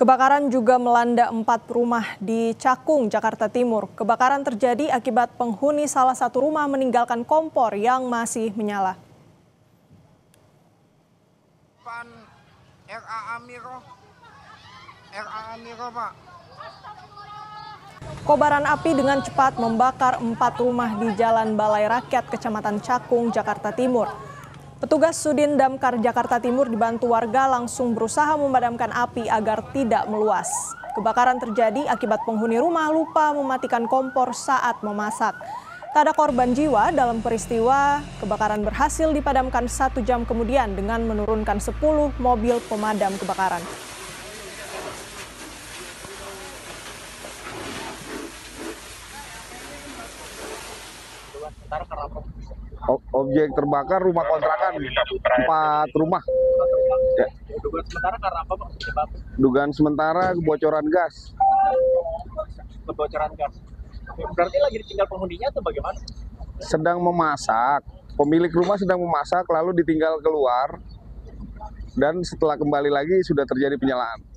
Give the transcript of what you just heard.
Kebakaran juga melanda 4 rumah di Cakung, Jakarta Timur. Kebakaran terjadi akibat penghuni salah satu rumah meninggalkan kompor yang masih menyala. Pak. Kobaran api dengan cepat membakar 4 rumah di Jalan Balai Rakyat, Kecamatan Cakung, Jakarta Timur. Petugas Sudin Damkar Jakarta Timur dibantu warga langsung berusaha memadamkan api agar tidak meluas. Kebakaran terjadi akibat penghuni rumah lupa mematikan kompor saat memasak. Tak ada korban jiwa dalam peristiwa. Kebakaran berhasil dipadamkan 1 jam kemudian dengan menurunkan 10 mobil pemadam kebakaran. Objek terbakar rumah kontrakan, 4 rumah. Ya. Dugaan sementara karena apa, Pak? Dugaan sementara kebocoran gas. Kebocoran gas. Berarti lagi ditinggal penghuninya atau bagaimana? Sedang memasak. Pemilik rumah sedang memasak lalu ditinggal keluar. Dan setelah kembali lagi sudah terjadi penyalaan.